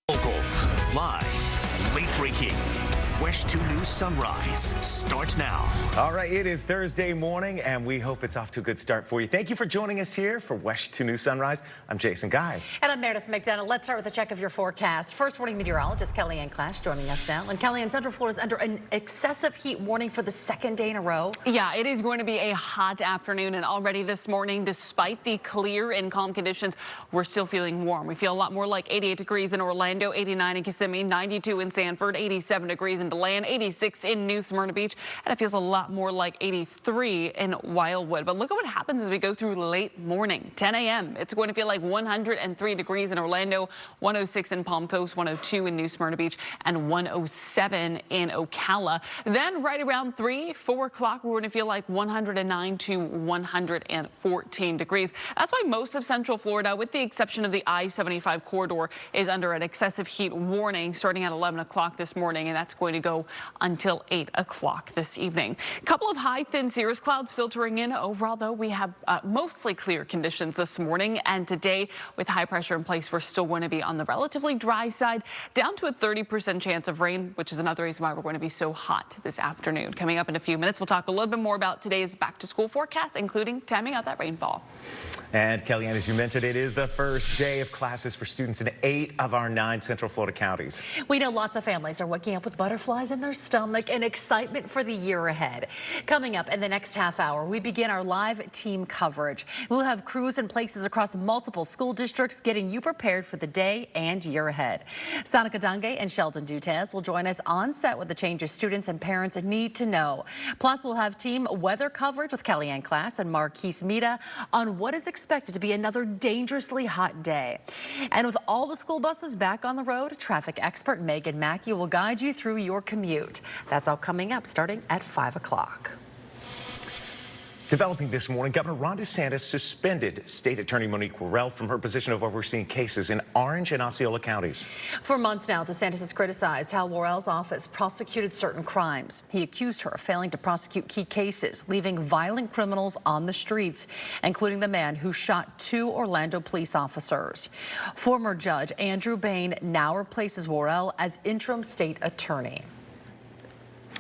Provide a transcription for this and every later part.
Local, live, late breaking. WESH 2 News Sunrise starts now. All right, it is Thursday morning, and we hope it's off to a good start for you. Thank you for joining us here for WESH 2 News Sunrise. I'm Jason Guy. And I'm Meredith McDonough. Let's start with a check of your forecast. First warning meteorologist Kellyanne Clash joining us now. And Kellyanne, Central Florida is under an excessive heat warning for the second day in a row. Yeah, it is going to be a hot afternoon, and already this morning, despite the clear and calm conditions, we're still feeling warm. We feel a lot more like 88 degrees in Orlando, 89 in Kissimmee, 92 in Sanford, 87 degrees in DeLand, 86 in New Smyrna Beach, and it feels a lot more like 83 in Wildwood. But look at what happens as we go through late morning, 10 a.m. It's going to feel like 103 degrees in Orlando, 106 in Palm Coast, 102 in New Smyrna Beach, and 107 in Ocala. Then right around 3, 4 o'clock, we're going to feel like 109 to 114 degrees. That's why most of Central Florida, with the exception of the I-75 corridor, is under an excessive heat warning starting at 11 o'clock this morning, and that's going to go until 8 o'clock this evening. A couple of high, thin cirrus clouds filtering in. Overall, though, we have mostly clear conditions this morning, and today, with high pressure in place, we're still going to be on the relatively dry side, down to a 30% chance of rain, which is another reason why we're going to be so hot this afternoon. Coming up in a few minutes, we'll talk a little bit more about today's back-to-school forecast, including timing out that rainfall. And Kellyanne, as you mentioned, it is the first day of classes for students in 8 of our 9 Central Florida counties. We know lots of families are waking up with butterflies in their stomach and excitement for the year ahead. Coming up in the next half hour, we begin our live team coverage. We'll have crews in places across multiple school districts getting you prepared for the day and year ahead. Sonica Dange and Sheldon Dutez will join us on set with the changes students and parents need to know. Plus, we'll have team weather coverage with Kellyanne Class and Marquise Mita on what is expected to be another dangerously hot day. And with all the school buses back on the road, traffic expert Megan Mackey will guide you through your commute. That's all coming up starting at 5 o'clock. Developing this morning, Governor Ron DeSantis suspended State Attorney Monique Worrell from her position of overseeing cases in Orange and Osceola counties. For months now, DeSantis has criticized how Worrell's office prosecuted certain crimes. He accused her of failing to prosecute key cases, leaving violent criminals on the streets, including the man who shot 2 Orlando police officers. Former Judge Andrew Bain now replaces Worrell as interim state attorney.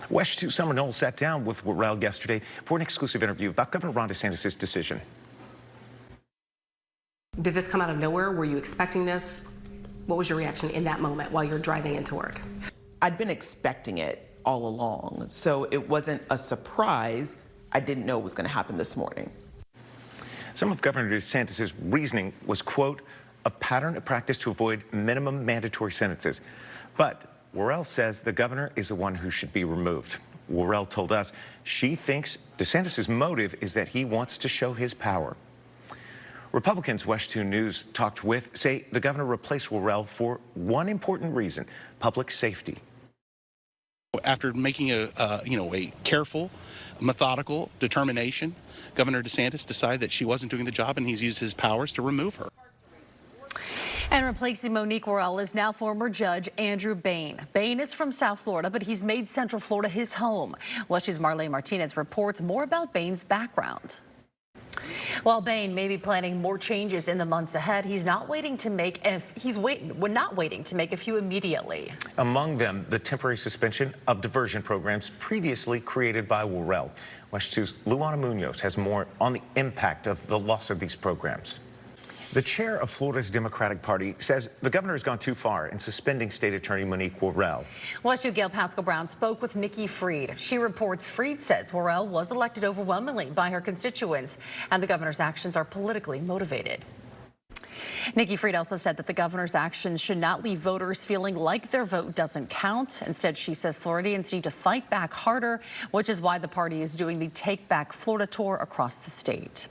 WESH 2 Summer Knowles sat down with Worrell yesterday for an exclusive interview about Governor Ron DeSantis' decision. Did this come out of nowhere? Were you expecting this? What was your reaction in that moment while you're driving into work? I'd been expecting it all along, so it wasn't a surprise. I didn't know it was going to happen this morning. Some of Governor DeSantis' reasoning was, quote, a pattern of practice to avoid minimum mandatory sentences. But Worrell says the governor is the one who should be removed. Worrell told us she thinks DeSantis' motive is that he wants to show his power. Republicans WESH 2 News talked with say the governor replaced Worrell for one important reason: public safety. After making a careful, methodical determination, Governor DeSantis decided that she wasn't doing the job, and he's used his powers to remove her. And replacing Monique Worrell is now former Judge Andrew Bain. Bain is from South Florida, but he's made Central Florida his home. WESH's Marlene Martinez reports more about Bain's background. While Bain may be planning more changes in the months ahead, he's not waiting to make a few immediately. Among them, the temporary suspension of diversion programs previously created by Worrell. WESH 2's Luana Munoz has more on the impact of the loss of these programs. The chair of Florida's Democratic Party says the governor has gone too far in suspending State Attorney Monique Worrell. WESH 2 Gail Pascal-Brown spoke with Nikki Freed. She reports Freed says Worrell was elected overwhelmingly by her constituents, and the governor's actions are politically motivated. Nikki Freed also said that the governor's actions should not leave voters feeling like their vote doesn't count. Instead, she says Floridians need to fight back harder, which is why the party is doing the Take Back Florida tour across the state.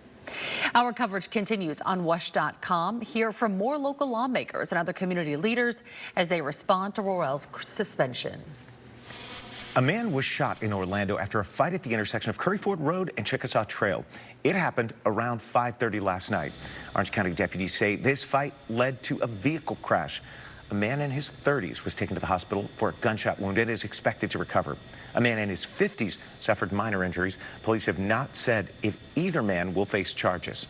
Our coverage continues on WESH.com. Hear from more local lawmakers and other community leaders as they respond to Worrell's suspension. A man was shot in Orlando after a fight at the intersection of Curry Ford Road and Chickasaw Trail. It happened around 5:30 last night. Orange County deputies say this fight led to a vehicle crash. A man in his 30s was taken to the hospital for a gunshot wound and is expected to recover. A man in his 50s suffered minor injuries. Police have not said if either man will face charges.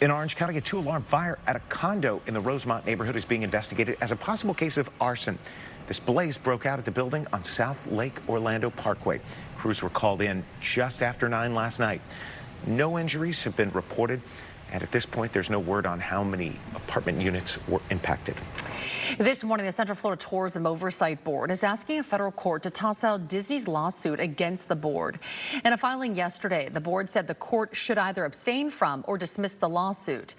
In Orange County, a 2-alarm fire at a condo in the Rosemont neighborhood is being investigated as a possible case of arson. This blaze broke out at the building on South Lake Orlando Parkway. Crews were called in just after 9 last night. No injuries have been reported, and at this point, there's no word on how many apartment units were impacted. This morning, the Central Florida Tourism Oversight Board is asking a federal court to toss out Disney's lawsuit against the board. In a filing yesterday, the board said the court should either abstain from or dismiss the lawsuit.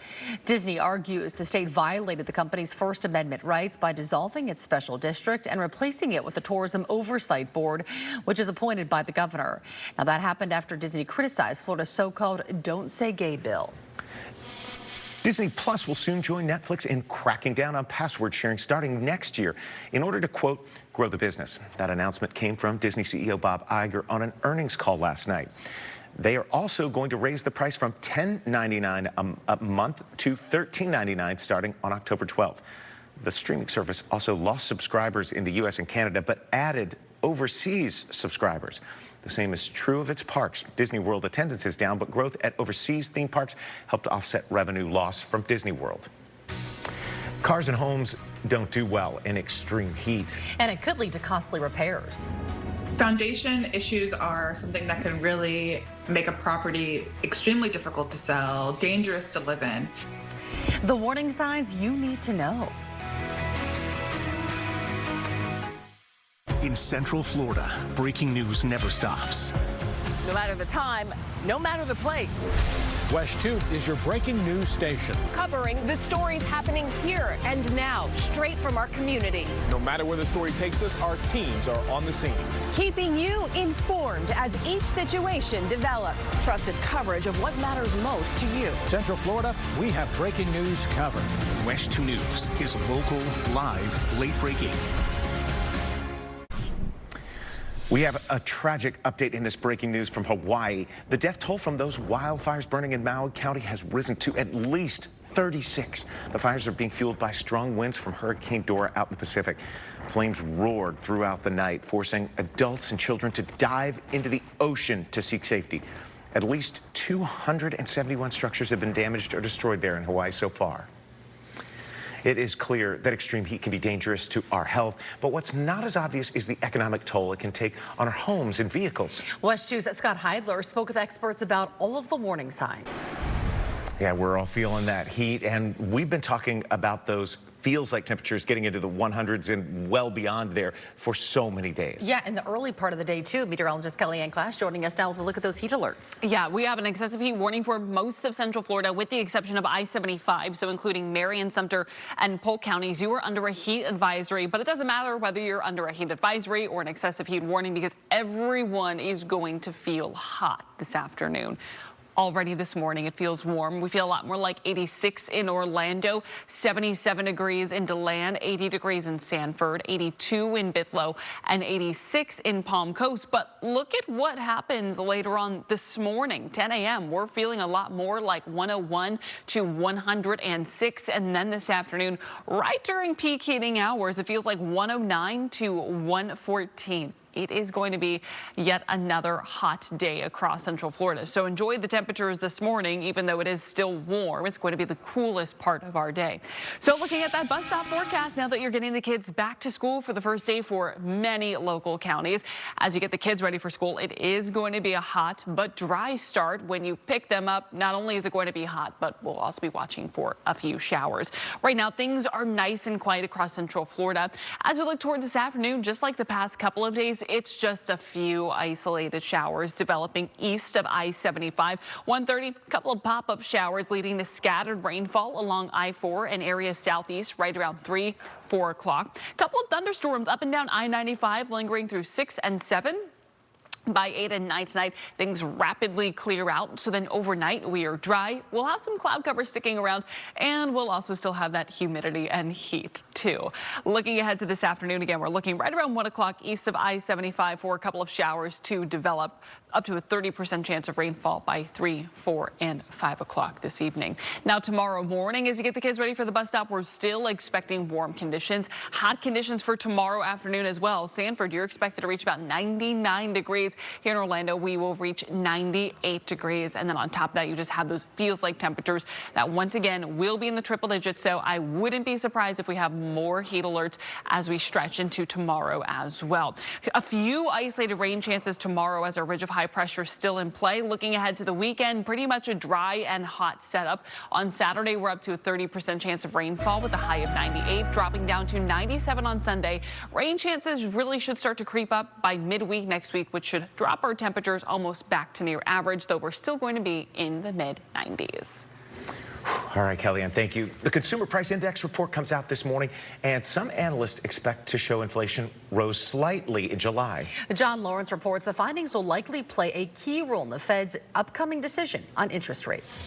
Disney argues the state violated the company's First Amendment rights by dissolving its special district and replacing it with the Tourism Oversight Board, which is appointed by the governor. Now, that happened after Disney criticized Florida's so-called Don't Say Gay bill. Disney Plus will soon join Netflix in cracking down on password sharing starting next year in order to, quote, grow the business. That announcement came from Disney CEO Bob Iger on an earnings call last night. They are also going to raise the price from $10.99 a month to $13.99 starting on October 12th. The streaming service also lost subscribers in the U.S. and Canada, but added overseas subscribers. The same is true of its parks. Disney World attendance is down, but growth at overseas theme parks helped to offset revenue loss from Disney World. Cars and homes don't do well in extreme heat. And it could lead to costly repairs. Foundation issues are something that can really make a property extremely difficult to sell, dangerous to live in. The warning signs you need to know. In Central Florida, breaking news never stops. No matter the time, no matter the place. WESH 2 is your breaking news station. Covering the stories happening here and now, straight from our community. No matter where the story takes us, our teams are on the scene. Keeping you informed as each situation develops. Trusted coverage of what matters most to you. Central Florida, we have breaking news covered. WESH 2 News is local, live, late breaking. We have a tragic update in this breaking news from Hawaii. The death toll from those wildfires burning in Maui County has risen to at least 36. The fires are being fueled by strong winds from Hurricane Dora out in the Pacific. Flames roared throughout the night, forcing adults and children to dive into the ocean to seek safety. At least 271 structures have been damaged or destroyed there in Hawaii so far. It is clear that extreme heat can be dangerous to our health, but what's not as obvious is the economic toll it can take on our homes and vehicles. WESH 2's Scott Heidler spoke with experts about all of the warning signs. Yeah, we're all feeling that heat, and we've been talking about those feels-like temperatures getting into the 100s and well beyond there for so many days. Yeah, in the early part of the day, too. Meteorologist Kellyanne Clash joining us now with a look at those heat alerts. Yeah, we have an excessive heat warning for most of Central Florida, with the exception of I-75, so including Marion, Sumter, and Polk counties. You are under a heat advisory, but it doesn't matter whether you're under a heat advisory or an excessive heat warning because everyone is going to feel hot this afternoon. Already this morning, it feels warm. We feel a lot more like 86 in Orlando, 77 degrees in DeLand, 80 degrees in Sanford, 82 in Bithlo, and 86 in Palm Coast. But look at what happens later on this morning, 10 a.m. We're feeling a lot more like 101 to 106. And then this afternoon, right during peak heating hours, it feels like 109 to 114. It is going to be yet another hot day across Central Florida. So enjoy the temperatures this morning, even though it is still warm. It's going to be the coolest part of our day. So looking at that bus stop forecast now that you're getting the kids back to school for the first day for many local counties. As you get the kids ready for school, it is going to be a hot but dry start when you pick them up. Not only is it going to be hot, but we'll also be watching for a few showers. Right now, things are nice and quiet across Central Florida. As we look towards this afternoon, just like the past couple of days, it's just a few isolated showers developing east of I-75. 1:30, a couple of pop-up showers leading to scattered rainfall along I-4 and areas southeast right around 3, 4 o'clock. A couple of thunderstorms up and down I-95 lingering through 6 and 7. By 8 and 9 tonight, things rapidly clear out. So then overnight, we are dry. We'll have some cloud cover sticking around, and we'll also still have that humidity and heat, too. Looking ahead to this afternoon, again, we're looking right around 1 o'clock east of I-75 for a couple of showers to develop. Up to a 30% chance of rainfall by 3, 4, and 5 o'clock this evening. Now, tomorrow morning, as you get the kids ready for the bus stop, we're still expecting warm conditions. Hot conditions for tomorrow afternoon as well. Sanford, you're expected to reach about 99 degrees. degrees. Here in Orlando, we will reach 98 degrees. And then on top of that, you just have those feels like temperatures that once again will be in the triple digits. So I wouldn't be surprised if we have more heat alerts as we stretch into tomorrow as well. A few isolated rain chances tomorrow as our ridge of high pressure still in play. Looking ahead to the weekend, pretty much a dry and hot setup. On Saturday, we're up to a 30% chance of rainfall with a high of 98, dropping down to 97 on Sunday. Rain chances really should start to creep up by midweek next week, which should drop our temperatures almost back to near average, though we're still going to be in the mid-90s. All right, Kellyanne, thank you. The Consumer Price Index report comes out this morning, and some analysts expect to show inflation rose slightly in July. John Lawrence reports the findings will likely play a key role in the Fed's upcoming decision on interest rates.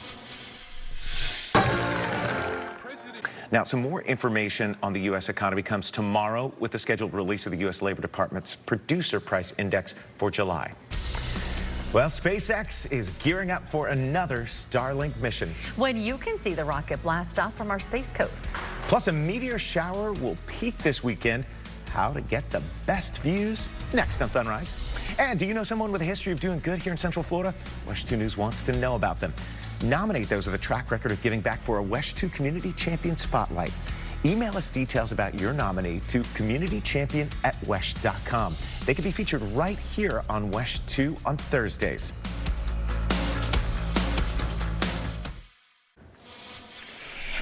Now, some more information on the U.S. economy comes tomorrow with the scheduled release of the U.S. Labor Department's Producer Price Index for July. Well, SpaceX is gearing up for another Starlink mission. When you can see the rocket blast off from our Space Coast. Plus, a meteor shower will peak this weekend. How to get the best views next on Sunrise. And do you know someone with a history of doing good here in Central Florida? WESH 2 News wants to know about them. Nominate those with a track record of giving back for a WESH 2 Community Champion Spotlight. Email us details about your nominee to communitychampion@wesh.com. They can be featured right here on WESH 2 on Thursdays.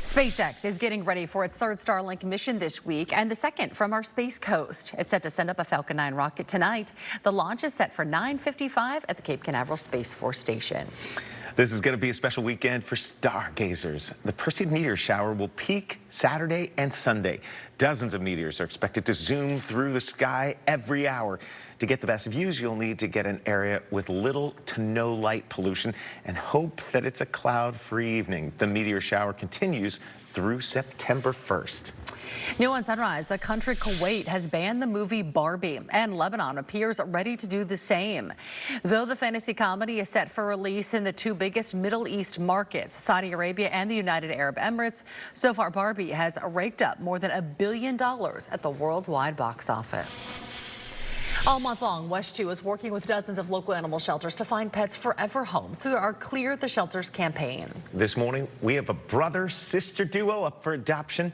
SpaceX is getting ready for its third Starlink mission this week and the second from our Space Coast. It's set to send up a Falcon 9 rocket tonight. The launch is set for 9:55 at the Cape Canaveral Space Force Station. This is going to be a special weekend for stargazers. The Perseid meteor shower will peak Saturday and Sunday. Dozens of meteors are expected to zoom through the sky every hour. To get the best views, you'll need to get an area with little to no light pollution and hope that it's a cloud-free evening. The meteor shower continues through September 1st. New on Sunrise, the country Kuwait has banned the movie Barbie, and Lebanon appears ready to do the same. Though the fantasy comedy is set for release in the two biggest Middle East markets, Saudi Arabia and the United Arab Emirates, so far Barbie has raked up more than $1 billion at the worldwide box office. All month long, WESH 2 is working with dozens of local animal shelters to find pets forever homes through our Clear the Shelters campaign. This morning, we have a brother-sister duo up for adoption.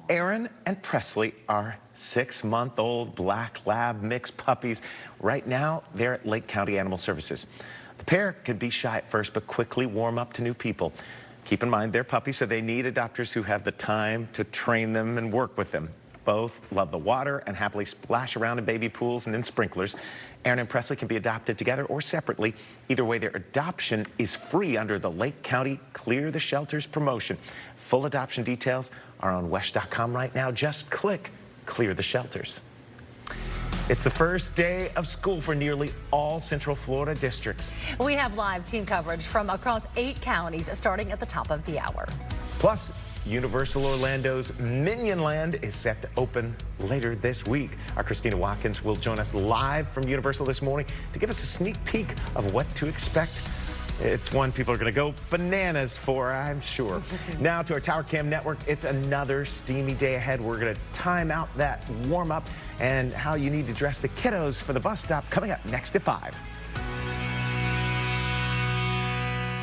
Aaron and Presley are 6-month-old black lab mixed puppies. Right now, they're at Lake County Animal Services. The pair can be shy at first, but quickly warm up to new people. Keep in mind, they're puppies, so they need adopters who have the time to train them and work with them. Both love the water and happily splash around in baby pools and in sprinklers. Aaron and Presley can be adopted together or separately. Either way, their adoption is free under the Lake County Clear the Shelters promotion. Full adoption details are on WESH.com right now. Just click Clear the Shelters. It's the first day of school for nearly all Central Florida districts. We have live team coverage from across 8 counties starting at the top of the hour. Plus, Universal Orlando's Minion Land is set to open later this week. Our Christina Watkins will join us live from Universal this morning to give us a sneak peek of what to expect. It's one people are going to go bananas for, I'm sure. Now to our Tower Cam network, it's another steamy day ahead. We're going to time out that warm up and how you need to dress the kiddos for the bus stop coming up next at 5.